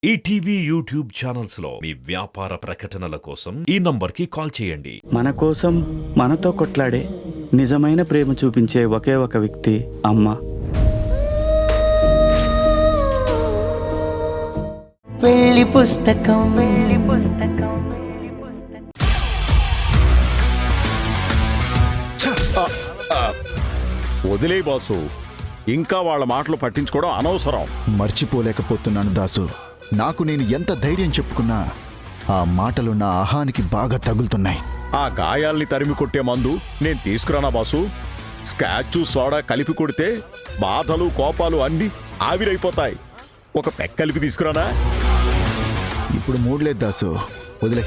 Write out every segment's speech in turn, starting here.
ETV YouTube channels లో మీ వ్యాపార ప్రకటనల కోసం ఈ నంబర్కి కాల్ చేయండి. మన కోసం మనతో కొట్లాడే నిజమైన ప్రేమ చూపించే ఒకే ఒక వ్యక్తి అమ్మ. పెళ్లి పుస్తకం వదిలే బాసు, ఇంకా వాళ్ళ మాటలు పట్టించుకోవడం అనవసరం. మర్చిపోలేకపోతున్నాను దాసు. నాకు నేను ఎంత ధైర్యం చెప్పుకున్నా ఆ మాటలు నా అహానికి బాగా తగులుతున్నాయి. ఆ గాయాల్ని తరిమి కొట్టే మందు నేను తీసుకురానా బాసు? స్కాచు సోడా కలిపి కొడితే బాధలు కోపాలు అన్నీ ఆవిరైపోతాయి. ఒక పెక్ కలిపి తీసుకురానా? ఇప్పుడు మూడ్లేదు దాసు, వదిలే.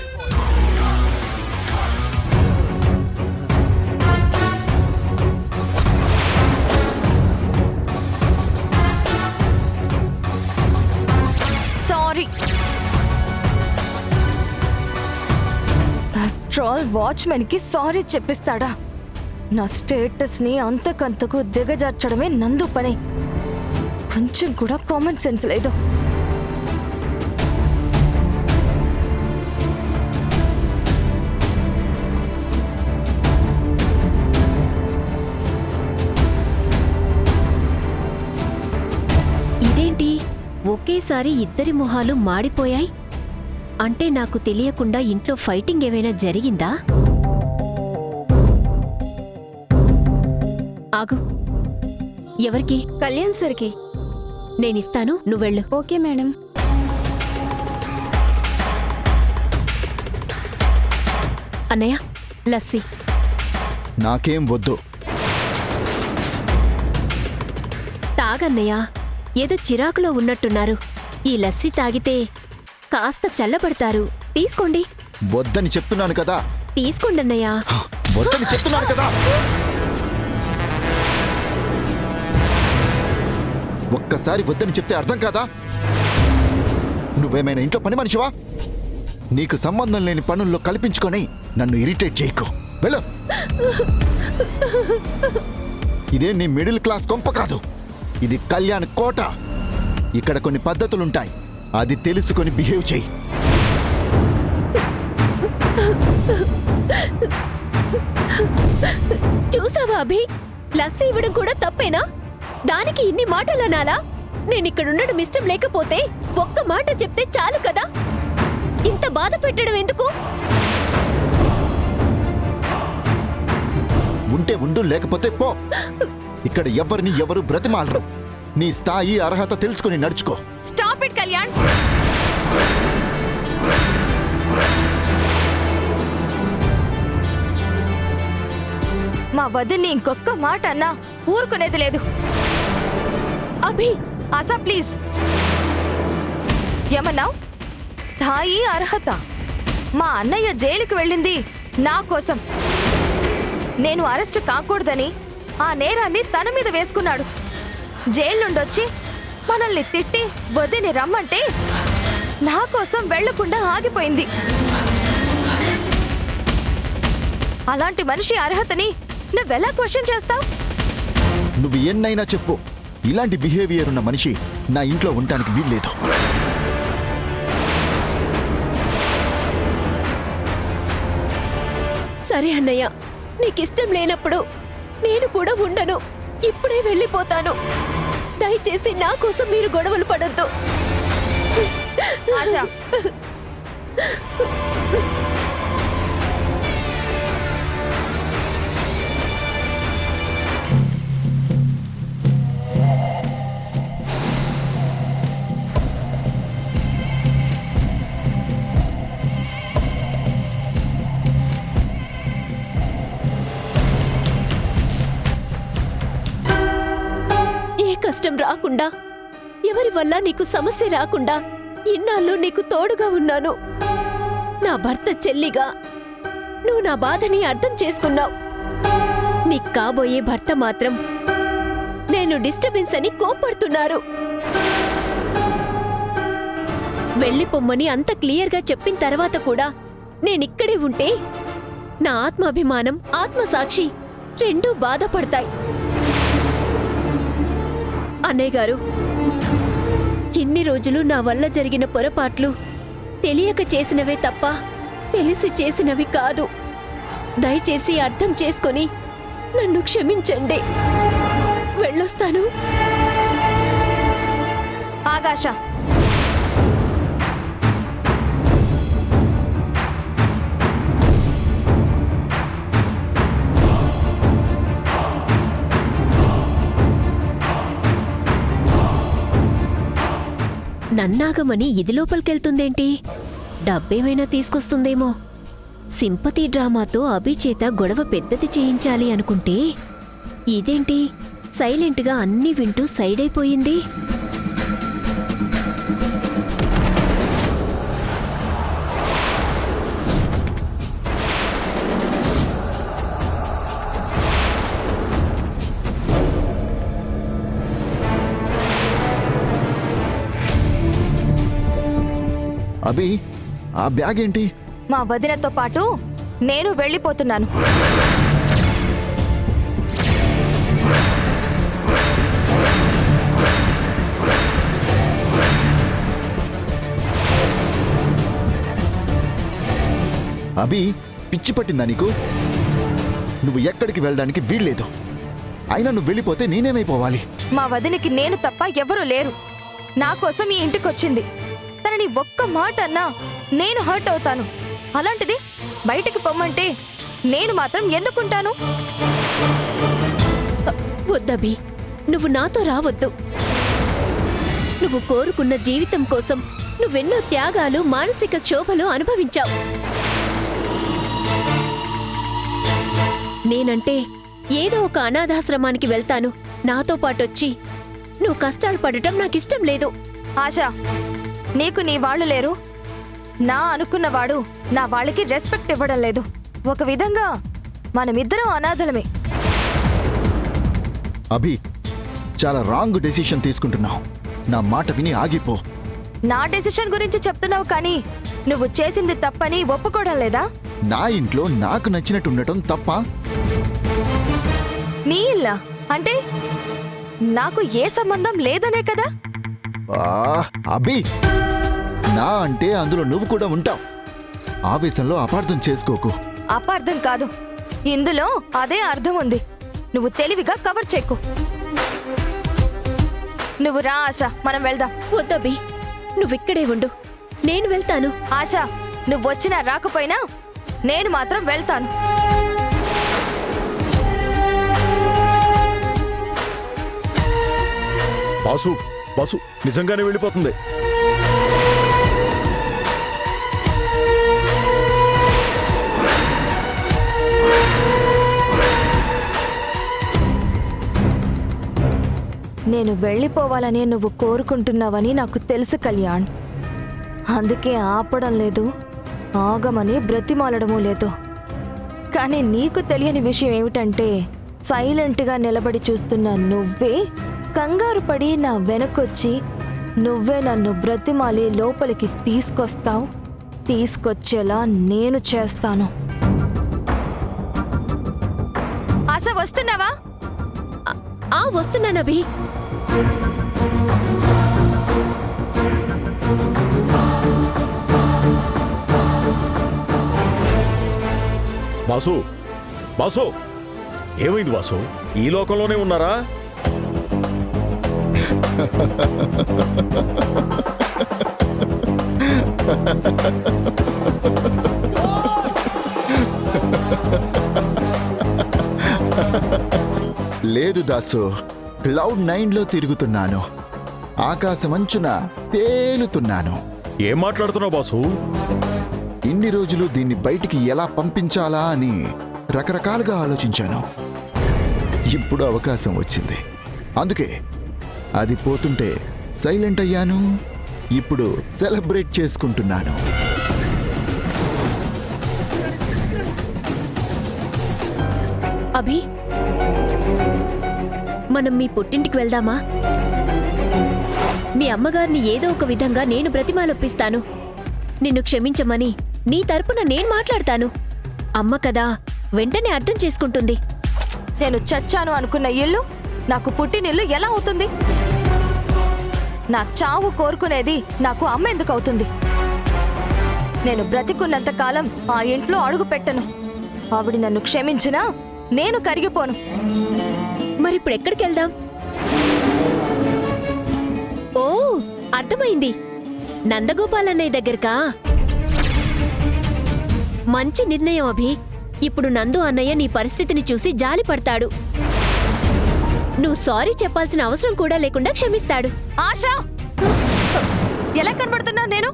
సారీ. ట్రాల్ వాచ్మెన్ కి సారీ చెప్పిస్తాడా? నా స్టేటస్ ని అంతకంతకు దిగజార్చడమే నందు పని. కొంచెం కూడా కామన్ సెన్స్ లేదు. ఇదేంటి ఒకేసారి ఇద్దరి మొహాలు మాడిపోయాయి? అంటే నాకు తెలియకుండా ఇంట్లో ఫైటింగ్ ఏమైనా జరిగిందా? ఆగు. ఎవరికి? కళ్యాణ్ సరికి. నేనిస్తాను, నువ్వెళ్ళు. Okay madam. అన్నయ్య, లస్సీ. నాకేం వద్దు. తాగన్నయ్య, ఏదో చిరాకులో ఉన్నట్టున్నారు. ఈ లస్సీ తాగితే కాస్త చల్లబడతారు. తీసుకోండి. వద్దని చెప్తున్నాను కదా. తీసుకోండన్నయ్య. వద్దని చెప్తున్నాను కదా. ఒక్కసారి వద్దని చెప్తే అర్థం కాదా? నువ్వేమైనా ఇంట్లో పని మనిషివా? నీకు సంబంధం లేని పనుల్లో కల్పించుకొని నన్ను ఇరిటేట్ చేయకు. వెళ్ళు. ఇదే నీ మిడిల్ క్లాస్ కొంప కాదు, ఇది కళ్యాణ్ కోట. ఇక్కడ కొన్ని పద్ధతులుంటాయి, అది తెలుసుకొని బిహేవ్ చెయ్యి. చూసావా అభి, లస్సీ ఇవ్వడం కూడా తప్పేనా? దానికి ఇన్ని మాటలు అనాలా? నేనిక్కడుండడం ఇష్టం లేకపోతే ఒక్క మాట చెప్తే చాలు కదా. ఇంత బాధ పెట్టడం ఎందుకు? ఉంటే ఉండు, లేకపోతే పో. ఇక్కడ ఎవరిని ఎవరు బ్రతిమాలరు. నీ స్థాయి అర్హత తెలుసుకుని నడుచుకో. Stop it Kalyan. మా వదిన్ని ఇంకొక్క మాట అన్నా ఊరుకునేది లేదు. అభి, ఆశా ప్లీజ్. ఏమన్నావు? స్థాయి అర్హత? మా అన్నయ్య జైలుకి వెళ్ళింది నా కోసం. నేను అరెస్ట్ కాకూడదని ఆ నేరాన్ని తన మీద వేసుకున్నాడు. జైలు నుండొచ్చి మనల్ని తిట్టి వదిని రమ్మంటే నా కోసం వెళ్లకుండా ఆగిపోయింది. అలాంటి మనిషి అర్హతని నువ్వెలా క్వశ్చన్ చేస్తావు? నువ్వు ఎన్నైనా చెప్పు, ఇలాంటి బిహేవియర్ ఉన్న మనిషి నా ఇంట్లో ఉండటానికి వీల్లేదు. సరే అన్నయ్య, నీకిష్టం లేనప్పుడు నేను కూడా ఉండను. ఇప్పుడే వెళ్ళిపోతాను. దయచేసి నా కోసం మీరు గొడవలు పడొద్దు. ఆశా, కష్టం రాకుండా, ఎవరి వల్ల నీకు సమస్య రాకుండా ఇన్నాళ్ళు నీకు తోడుగా ఉన్నాను. నా భర్త చెల్లిగా నువ్వు నా బాధని అర్థం చేసుకున్నావు. నీకు కాబోయే భర్త మాత్రం నేను డిస్టర్బెన్స్ అని కోప్పడుతున్నారు. వెళ్ళిపోమ్మని అంత క్లియర్గా చెప్పిన తర్వాత కూడా నేనిక్కడే ఉంటే నా ఆత్మాభిమానం, ఆత్మసాక్షి రెండూ బాధపడతాయి. అన్నయ్య గారు, ఇన్ని రోజులు నా వల్ల జరిగిన పొరపాట్లు తెలియక చేసినవే తప్ప తెలిసి చేసినవి కాదు. దయచేసి అర్థం చేసుకొని నన్ను క్షమించండి. వెళ్ళొస్తాను. ఆకాశ, నన్నాగమని ఇది లోపలికెళ్తుందేంటి? డబ్బేమైనా తీసుకొస్తుందేమో. సింపతి డ్రామాతో అభి చేత గొడవ పెద్దది చేయించాలి అనుకుంటే ఇదేంటి సైలెంట్గా అన్నీ వింటూ సైడ్ అయిపోయింది. అభి, ఆ బ్యాగ్ ఏంటి? మా వదినతో పాటు నేను వెళ్ళిపోతున్నాను. అభి, పిచ్చి పట్టిందా నీకు? నువ్వు ఎక్కడికి వెళ్ళడానికి వీల్లేదు. అయినా నువ్వు వెళ్ళిపోతే నేనేమైపోవాలి? మా వదినికి నేను తప్ప ఎవరూ లేరు. నా కోసం ఈ ఇంటికొచ్చింది. తనని ఒక్క మాట అన్నా నేను హర్ట్ అవుతాను. అలాంటిది బయటికి పొమ్మంటే నేను మాత్రం ఎందుకుంటాను? వద్దబి, నువ్వు నాతో రావద్దు. నువ్వు కోరుకున్న జీవితం కోసం నువ్వెన్నో త్యాగాలు, మానసిక క్షోభలు అనుభవించావు. నేనంటే ఏదో ఒక అనాథాశ్రమానికి వెళ్తాను. నాతో పాటొచ్చి నువ్వు కష్టాలు పడటం నాకిష్టం లేదు. ఆశా, నీకు నీ వాళ్ళు లేరు. నా అనుకున్నవాడు నా వాళ్ళకి రెస్పెక్ట్ ఇవ్వడం లేదు. ఒక విధంగా మనమిద్దరం అనాథలమే. అభి, చాలా రాంగ్ డెసిషన్ తీసుకుంటున్నావు. నా మాట విని ఆగిపో. నా డెసిషన్ గురించి చెప్తున్నావు కానీ నువ్వు చేసింది తప్పని ఒప్పుకోవడం లేదా? నా ఇంట్లో నాకు నచ్చినట్టు ఉండటం తప్ప? నీ ఇల్లా అంటే నాకు ఏ సంబంధం లేదనే కదా? అభి, నా అంటే అందులో నువ్వు కూడా ఉంటావు. ఆవేశంలో అపార్థం చేసుకోకు. అపార్థం కాదు, ఇందులో అదే అర్థం ఉంది. నువ్వు తెలివిగా కవర్ చెక్కు. నువ్వు రా ఆశ, మనం వెళ్దాం. వద్దబి, నువ్విక్కడే ఉండు, నేను వెళ్తాను. ఆశ, నువ్వు వచ్చినా రాకపోయినా నేను మాత్రం వెళ్తాను. బాసు, బాసు నిజంగానే వెళ్ళిపోతుంది. నేను వెళ్ళిపోవాలని నువ్వు కోరుకుంటున్నావని నాకు తెలుసు కళ్యాణ్. అందుకే ఆపడం లేదు, ఆగమని బ్రతిమాలడమూ లేదు. కానీ నీకు తెలియని విషయం ఏమిటంటే సైలెంట్గా నిలబడి చూస్తున్న నువ్వే కంగారు పడి నా వెనకొచ్చి నువ్వే నన్ను బ్రతిమాలి లోపలికి తీసుకొస్తావు. తీసుకొచ్చేలా నేను చేస్తాను. ఆశ, వస్తున్నావా? వస్తున్నానభి. బాసు, బాసు ఏమైంది బాసు? ఈ లోకంలోనే ఉన్నారా? లేదు దాసు, క్లౌడ్ 9లో తిరుగుతున్నాను. ఆకాశమంచున తేలుతున్నాను. ఏం మాట్లాడుతున్నావు బాసు? ఇన్ని రోజులు దీన్ని బయటికి ఎలా పంపించాలా అని రకరకాలుగా ఆలోచించాను. ఇప్పుడు అవకాశం వచ్చింది. అందుకే అది పోతుంటే సైలెంట్ అయ్యాను. ఇప్పుడు సెలబ్రేట్ చేసుకుంటున్నాను. అభి, మనం మీ పుట్టింటికి వెళ్దామా? మీ అమ్మగారిని ఏదో ఒక విధంగా నేను బ్రతిమాలొప్పిస్తాను. నిన్ను క్షమించమని నీ తరపున నేను మాట్లాడతాను. అమ్మ కదా, వెంటనే అర్థం చేసుకుంటుంది. నేను చచ్చాను అనుకున్న ఇల్లు నాకు పుట్టినిల్లు ఎలా అవుతుంది? నా చావు కోరుకునేది నాకు అమ్మ ఎందుకు అవుతుంది? నేను బ్రతికున్నంత కాలం ఆ ఇంట్లో అడుగు పెట్టను. ఆవిడ నన్ను క్షమించినా నేను కరిగిపోను. మరిప్పుడు ఎక్కడికి వెళ్దాం? ఓ, అర్థమైంది. నందగోపాల్ అన్నయ్య దగ్గరకా? మంచి నిర్ణయం అభి. ఇప్పుడు నందు అన్నయ్య నీ పరిస్థితిని చూసి జాలి పడతాడు. నువ్వు సారీ చెప్పాల్సిన అవసరం కూడా లేకుండా క్షమిస్తాడు. ఆశా, ఎలా కనబడుతున్నా నేను?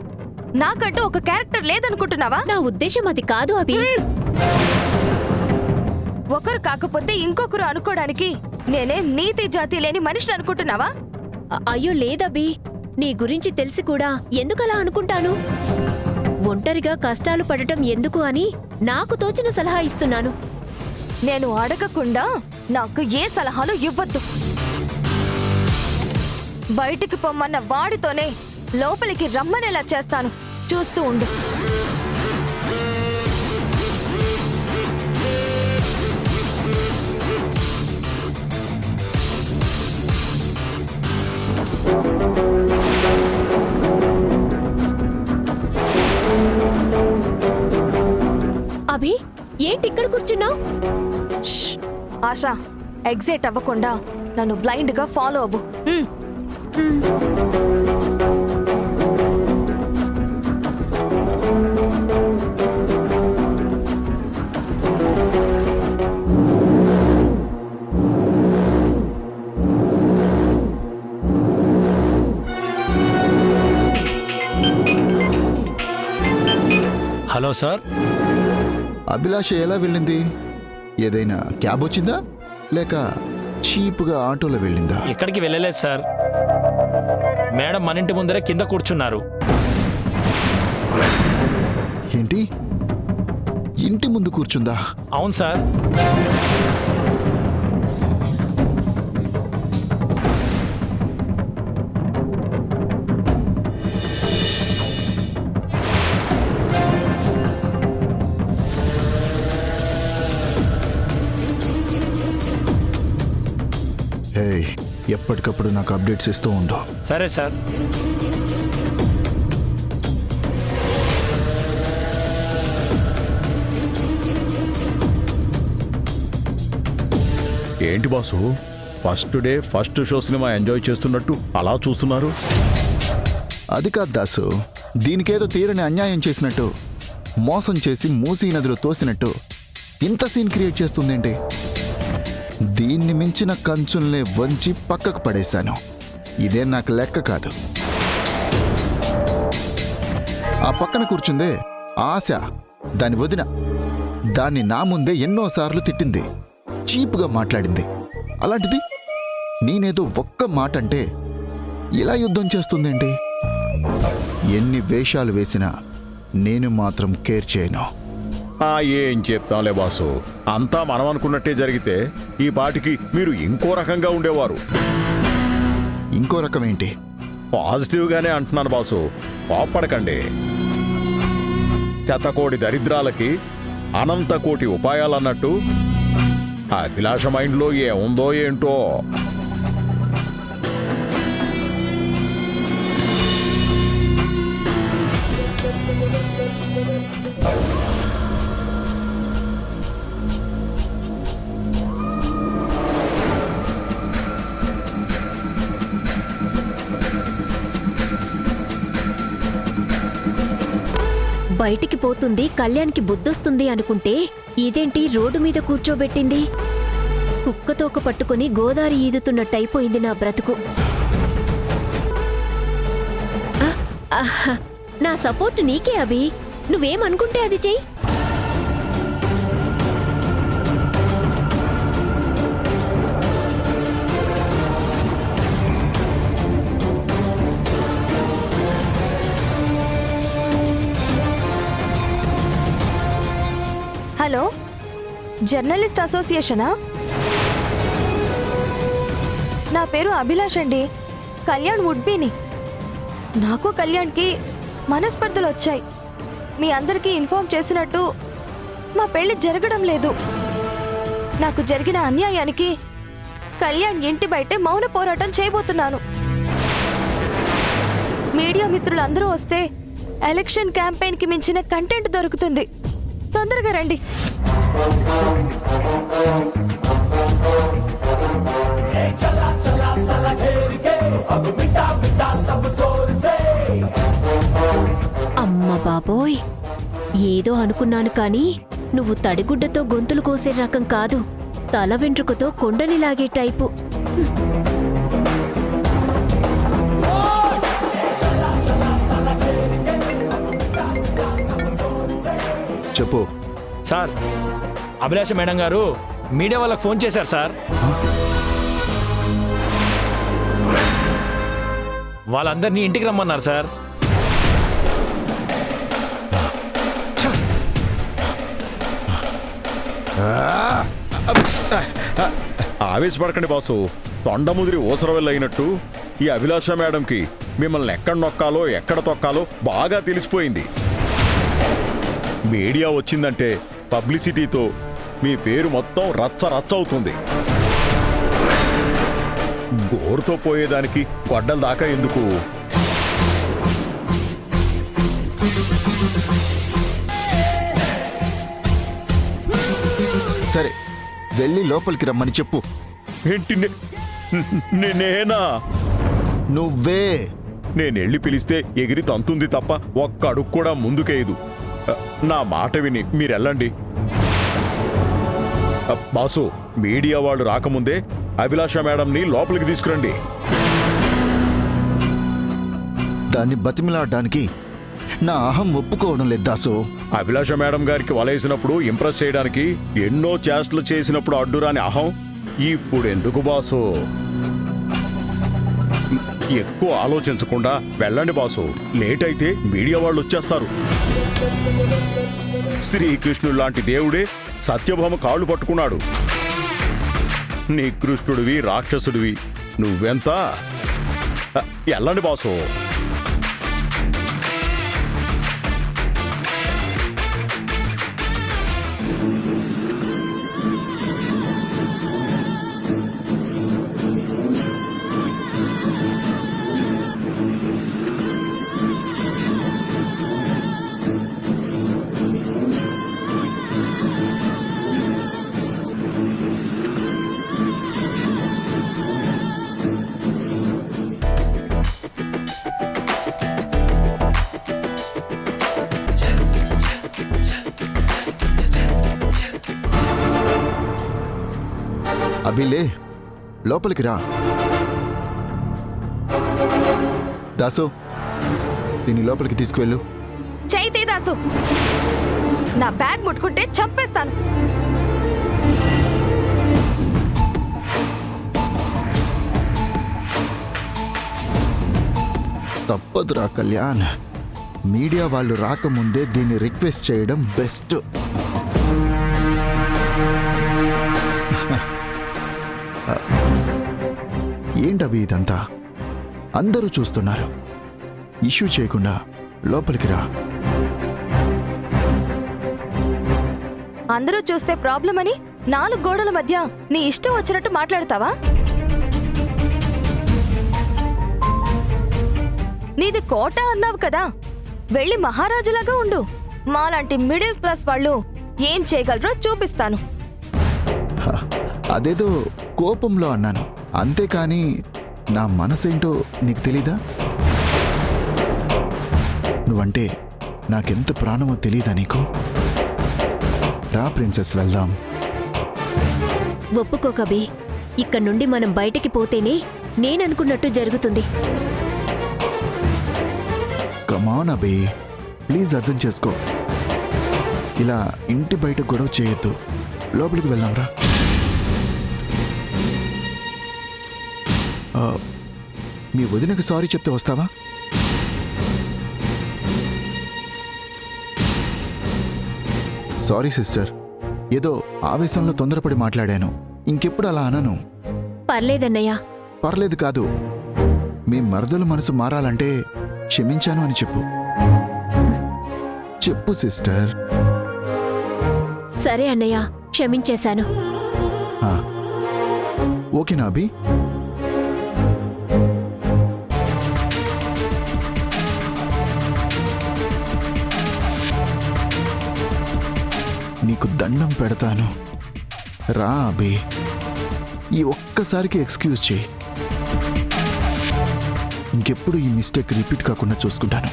నాకంటూ ఒక క్యారెక్టర్ లేదనుకుంటున్నావా? నా ఉద్దేశం అది కాదు అభి. ఒకరు కాకపోతే ఇంకొకరు అనుకోవడానికి నేనేం నీతి జాతి లేని మనిషిని అనుకుంటున్నావా? అయ్యో లేదభి, నీ గురించి తెలిసి కూడా ఎందుకలా అనుకుంటాను? ఒంటరిగా కష్టాలు పడటం ఎందుకు అని నాకు తోచిన సలహా ఇస్తున్నాను. నేను అడగకుండా నాకు ఏ సలహాలు ఇవ్వద్దు. బయటికి పొమ్మన్న వాడితోనే లోపలికి రమ్మనేలా చేస్తాను. చూస్తూ ఉండు. అభి, ఏంటి ఇక్కడ కూర్చున్నావు? ఆశా, ఎగ్జైట్ అవ్వకుండా నన్ను బ్లైండ్ గా ఫాలో అవ్వు. Hello sir. అభిలాష ఎలా వెళ్ళింది? ఏదైనా క్యాబ్ వచ్చిందా లేక చీప్గా ఆటోలో వెళ్ళిందా? ఎక్కడికి వెళ్ళలేదు సార్. మేడం మన ఇంటి ముందరే కింద కూర్చున్నారు. ఏంటి, ఇంటి ముందు కూర్చుందా? అవును సార్. హే, ఎప్పటికప్పుడు నాకు అప్డేట్స్ ఇస్తూ ఉండు. సరే సార్. ఏంటి boss, first day first show cinema enjoy చేస్తున్నట్టు అలా చూస్తున్నారు? అది కాదు దాసు, దీనికేదో తీరని అన్యాయం చేసినట్టు, మోసం చేసి మూసీ నదిలో తోసినట్టు ఇంత సీన్ క్రియేట్ చేస్తుందేంటి? దీన్ని మించిన కంచుల్నే వంచి పక్కకు పడేశాను. ఇదే నాకు లెక్క కాదు. ఆ పక్కన కూర్చుందే ఆశ, దాని వదిన. దాన్ని నా ముందే ఎన్నోసార్లు తిట్టింది, చీప్గా మాట్లాడింది. అలాంటిది నేనేదో ఒక్క మాట అంటే ఇలా యుద్ధం చేస్తుందేంటి? ఎన్ని వేషాలు వేసినా నేను మాత్రం కేర్ చేయను. ఏం చెప్తాంలే బాసు, అంతా మనం అనుకున్నట్టే జరిగితే ఈ పాటికి మీరు ఇంకో రకంగా ఉండేవారు. ఇంకో రకం ఏంటి? పాజిటివ్గానే అంటున్నాను బాసు, కోప్పడకండి. శతకోటి దరిద్రాలకి అనంత కోటి ఉపాయాలన్నట్టు అభిలాష మైండ్లో ఏముందో ఏంటో. బయటికి పోతుంది, కళ్యాణ్కి బుద్ధొస్తుంది అనుకుంటే ఇదేంటి రోడ్డు మీద కూర్చోబెట్టింది? కుక్కతోక పట్టుకుని గోదారి ఈదుతున్నట్టయిపోయింది నా బ్రతుకు. నా సపోర్ట్ నీకే అభి, నువ్వేమనుకుంటే అది చెయ్యి. హలో, జర్నలిస్ట్ అసోసియేషనా? నా పేరు అభిలాష్ అండి, కళ్యాణ్ వుడ్బీని. నాకు కళ్యాణ్కి మనస్పర్ధలు వచ్చాయి. మీ అందరికీ ఇన్ఫార్మ్ చేసినట్టు మా పెళ్లి జరగడం లేదు. నాకు జరిగిన అన్యాయానికి కళ్యాణ్ ఇంటి బయటే మౌన పోరాటం చేయబోతున్నాను. మీడియా మిత్రులు అందరూ వస్తే ఎలక్షన్ క్యాంపెయిన్ కి మించిన కంటెంట్ దొరుకుతుంది. తొందరగా రండి. అమ్మ బాబోయ్, ఏదో అనుకున్నాను కానీ నువ్వు తడిగుడ్డతో గొంతులు కోసే రకం కాదు, తల వెంట్రుకతో కొండని లాగే టైపు. చెప్పు. సార్, అభిలాష మేడం గారు మీడియా వాళ్ళకి ఫోన్ చేశారు సార్. వాళ్ళందరినీ ఇంటికి రమ్మన్నారు సార్. ఆవేశపడకండి బాసు. తొండముదిరి ఊసరవెల్లయినట్టు ఈ అభిలాష మేడంకి మిమ్మల్ని ఎక్కడ నొక్కాలో ఎక్కడ తొక్కాలో బాగా తెలిసిపోయింది. మీడియా వచ్చిందంటే పబ్లిసిటీతో మీ పేరు మొత్తం రచ్చ రచ్చ అవుతుంది. గోరుతో పోయేదానికి గొడ్డల దాకా ఎందుకు? సరే, వెళ్ళి లోపలికి రమ్మని చెప్పు. ఏంటి నేనా? నువ్వే. నేనెళ్ళి పిలిస్తే ఎగిరి తంతుంది తప్ప ఒక్క అడుగు కూడా ముందుకేయదు. నా మాట విని మీరెళ్ళండి. బాసు, మీడియా వాళ్ళు రాకముందే అభిలాష మేడంని లోపలికి తీసుకురండి. దాన్ని బతిమిలాడడానికి నా అహం ఒప్పుకోవడం లేదు దాసు. అభిలాష మేడం గారికి వలేసినప్పుడు ఇంప్రెస్ చేయడానికి ఎన్నో చేష్టలు చేసినప్పుడు అడ్డురాని అహం ఇప్పుడు ఎందుకు బాసు? ఎక్కువ ఆలోచించకుండా వెళ్ళండి బాసు. లేట్ అయితే మీడియా వాళ్ళు వచ్చేస్తారు. శ్రీకృష్ణుడు లాంటి దేవుడే సత్యభామ కాళ్ళు పట్టుకున్నాడు. నీ కృష్ణుడివి, రాక్షసుడివి నువ్వెంత? వెళ్ళండి బాసు. అభిలే, లోపలికి రా. దాసు, దీన్ని లోపలికి తీసుకువెళ్ళు. చైతే దాసు, నా బ్యాగ్ ముట్టుకుంటే చంపేస్తాను. తప్పదురా కళ్యాణ్. మీడియా వాళ్ళు రాకముందే దీన్ని రిక్వెస్ట్ చేయడం బెస్ట్. ఏంటవి ఇదంతా? అందరూ చూస్తున్నారు. ఇష్యూ చేయకుండా లోపలికి రా. అందరూ చూస్తే ప్రాబ్లం అని 4 గోడల మధ్య నీ ఇష్టం వచ్చినట్టు మాట్లాడతావా? నీది కోట అన్నావు కదా, వెళ్ళి మహారాజులాగా ఉండు. మాలాంటి మిడిల్ క్లాస్ వాళ్ళు ఏం చేయగలరో చూపిస్తాను. హ, అదేదో కోపంలో అన్నాను, అంతేకాని నా మనసేంటో నీకు తెలీదా? నువ్వంటే నాకెంత ప్రాణమో తెలీదా నీకు? రా ప్రిన్సెస్, వెళ్దాం. ఒప్పుకో కబీ, ఇక్కడ నుండి మనం బయటికి పోతేనే నేననుకున్నట్టు జరుగుతుంది. కమాన్ అబే, ప్లీజ్ అర్థం చేసుకో. ఇలా ఇంటి బయట గొడవ చేయొద్దు. లోపలికి వెళ్దాం రా. మీ వదినకు సారీ చెప్తే వస్తావా? సారీ సిస్టర్, ఏదో ఆవేశంలో తొందరపడి మాట్లాడాను. ఇంకెప్పుడు అలా అనను. పర్లేదన్నయ్య. పర్లేదు కాదు, మీ మరదలు మనసు మారాలంటే క్షమించాను అని చెప్పు. చెప్పు సిస్టర్. సరే అన్నయ్య, క్షమించేశాను. ఓకేనా అభి? నీకు దండం పెడతాను. రా అభి, ఈ ఒక్కసారికి ఎక్స్క్యూజ్ చేయి. ఇంకెప్పుడు ఈ మిస్టేక్ రిపీట్ కాకుండా చూసుకుంటాను.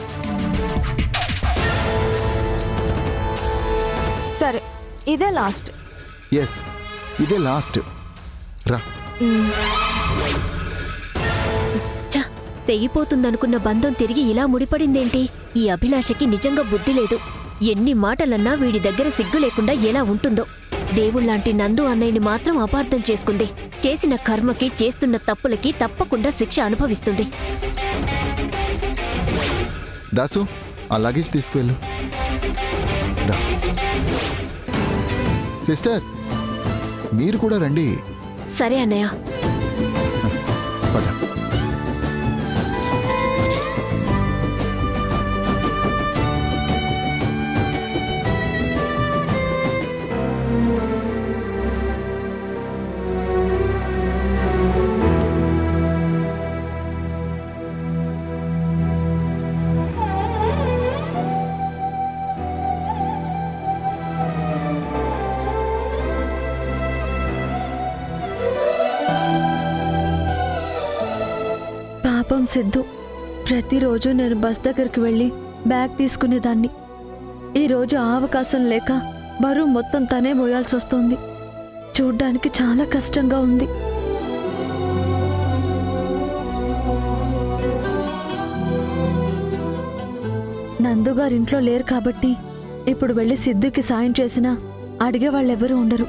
సరే, ఇదే లాస్ట్. ఎస్, ఇదే లాస్ట్. రా. ఛ, తెగిపోతుందనుకున్న బంధం తిరిగి ఇలా ముడిపడిందేంటి? ఈ అభిలాషకి నిజంగా బుద్ధి లేదు. ఎన్ని మాటలన్నా వీడి దగ్గర సిగ్గు లేకుండా ఎలా ఉంటుందో. దేవుళ్లాంటి నందు అన్నయ్యని మాత్రం అపార్థం చేసుకుంది. చేసిన కర్మకి, చేస్తున్న తప్పులకి తప్పకుండా శిక్ష అనుభవిస్తుంది. దాసు, ఆ లగేజ్ తీసుకువెళ్ళు. రా. సిస్టర్, మీరు కూడా రండి. సరే అన్నయ్య. పద. పాపం సిద్ధు, ప్రతిరోజు నేను బస్ దగ్గరికి వెళ్ళి బ్యాగ్ తీసుకునేదాన్ని. ఈరోజు ఆ అవకాశం లేక బరువు మొత్తం తనే మోయాల్సి వస్తోంది. చూడ్డానికి చాలా కష్టంగా ఉంది. నందుగారింట్లో లేరు కాబట్టి ఇప్పుడు వెళ్ళి సిద్ధుకి సాయం చేసినా అడిగే వాళ్ళెవరూ ఉండరు.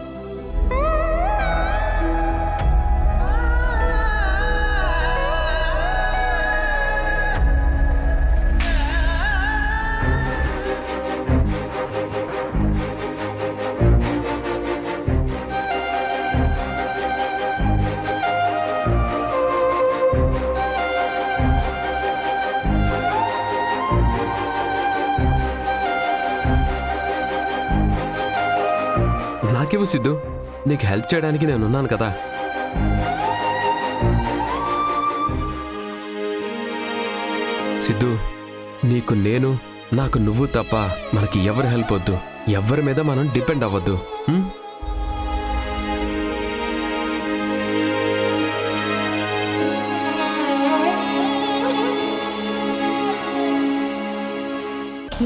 నాకివ్వు సిద్ధు, నీకు హెల్ప్ చేయడానికి నేనున్నాను కదా. సిద్ధు, నీకు నేను, నాకు నువ్వు తప్ప మనకి ఎవరు హెల్ప్ వద్దు. ఎవరి మీద మనం డిపెండ్ అవ్వద్దు.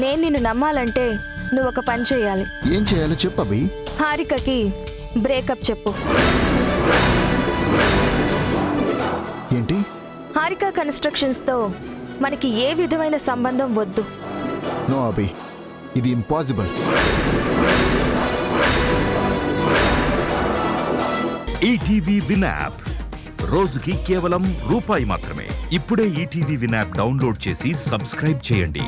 నేను నిన్ను నమ్మాలంటే నువ్వు ఒక పని చేయాలి. ఏం చేయాలో చెప్పు అభి. హారికకి బ్రేకప్ చెప్పు. ఏంటి? హారిక కన్స్ట్రక్షన్స్ తో మనకి ఏ విధమైన సంబంధం వద్దు. నో అభి, ఇది ఇంపాసిబుల్. ఈటీవీ విన్ యాప్ రోజుకి కేవలం రూపాయి మాత్రమే. ఇప్పుడే ఈటీవీ విన్ యాప్ డౌన్లోడ్ చేసి సబ్స్క్రైబ్ చేయండి.